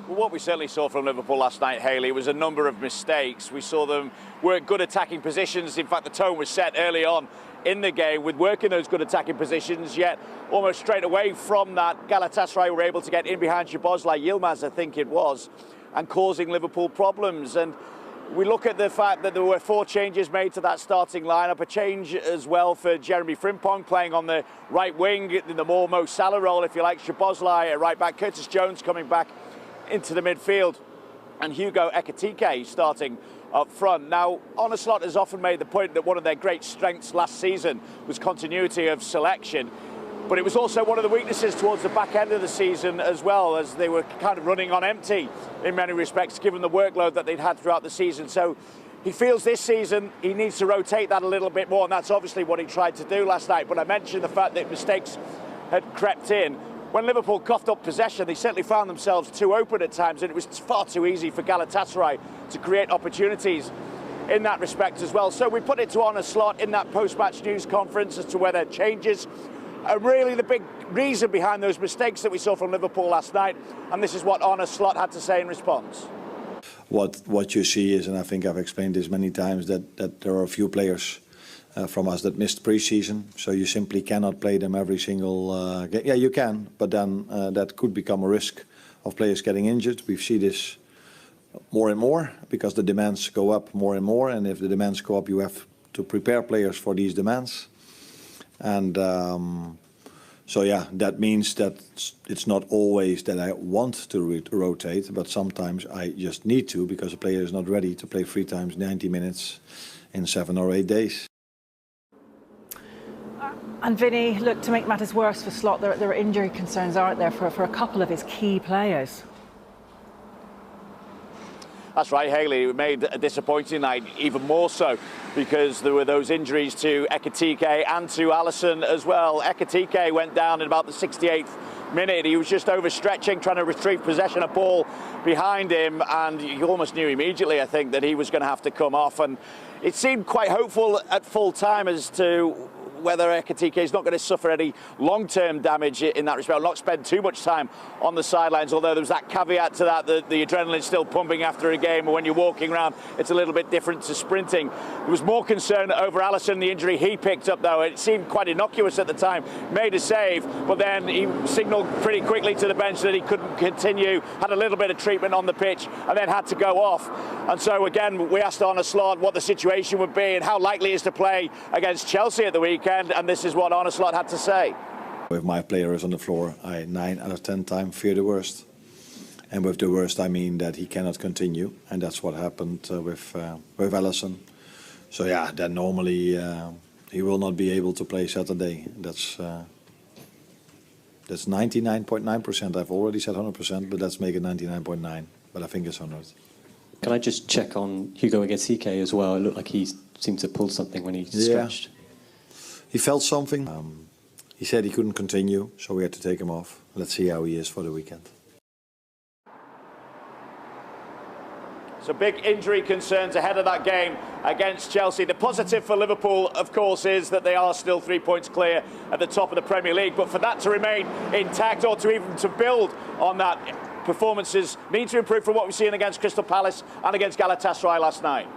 What we certainly saw from Liverpool last night, Hayley, was a number of mistakes. We saw them work good attacking positions. In fact, the tone was set early on in the game with working those good attacking positions, yet almost straight away from that, Galatasaray were able to get in behind Szoboszlai, Yilmaz, I think it was, and causing Liverpool problems. And we look at the fact that there were 4 changes made to that starting lineup, a change as well for Jeremy Frimpong playing on the right wing in the more Mo Salah role, if you like, Szoboszlai at right back, Curtis Jones coming back into the midfield, and Hugo Ekitike starting up front. Now, Arne Slot has often made the point that one of their great strengths last season was continuity of selection, but it was also one of the weaknesses towards the back end of the season as well, as they were kind of running on empty in many respects, given the workload that they'd had throughout the season. So he feels this season he needs to rotate that a little bit more, and that's obviously what he tried to do last night. But I mentioned the fact that mistakes had crept in. When Liverpool coughed up possession, they certainly found themselves too open at times, and it was far too easy for Galatasaray to create opportunities in that respect as well. So we put it to Arne Slot in that post-match news conference as to whether changes are really the big reason behind those mistakes that we saw from Liverpool last night, and this is what Arne Slot had to say in response. What you see is, and I think I've explained this many times, that there are a few players from us that missed pre-season, so you simply cannot play them every single game. Yeah, you can, but then that could become a risk of players getting injured. We see this more and more because the demands go up more and more, and if the demands go up, you have to prepare players for these demands. And so yeah, that means that it's not always that I want to rotate, but sometimes I just need to, because a player is not ready to play 3 times 90 minutes in 7 or 8 days. And Vinny, look, to make matters worse for Slot, there are injury concerns, aren't there, for a couple of his key players? That's right, Hayley. It made a disappointing night even more so because there were those injuries to Ekitike and to Alisson as well. Ekitike went down in about the 68th minute. He was just overstretching, trying to retrieve possession of ball behind him, and you almost knew immediately, I think, that he was going to have to come off. And it seemed quite hopeful at full time as to whether Ekitike is not going to suffer any long-term damage in that respect, not spend too much time on the sidelines, although there was that caveat to that the adrenaline's still pumping after a game, and when you're walking around, it's a little bit different to sprinting. There was more concern over Alisson, the injury he picked up, though. It seemed quite innocuous at the time, made a save, but then he signalled pretty quickly to the bench that he couldn't continue, had a little bit of treatment on the pitch, and then had to go off. And so, again, we asked Arne Slot what the situation would be and how likely he is to play against Chelsea at the weekend. And this is what Arne Slot had to say. With my players on the floor, I 9 out of 10 times fear the worst. And with the worst, I mean that he cannot continue. And that's what happened with Alisson. So yeah, then normally he will not be able to play Saturday. That's 99.9%. I've already said 100%, but let's make it 99.9. But I think it's 100. Can I just check on Hugo Ekitike as well? It looked like he seemed to pull something when he stretched. Yeah. He felt something. He said he couldn't continue, so we had to take him off. Let's see how he is for the weekend. So big injury concerns ahead of that game against Chelsea. The positive for Liverpool, of course, is that they are still 3 points clear at the top of the Premier League. But for that to remain intact, or to even to build on that, performances need to improve from what we've seen against Crystal Palace and against Galatasaray last night.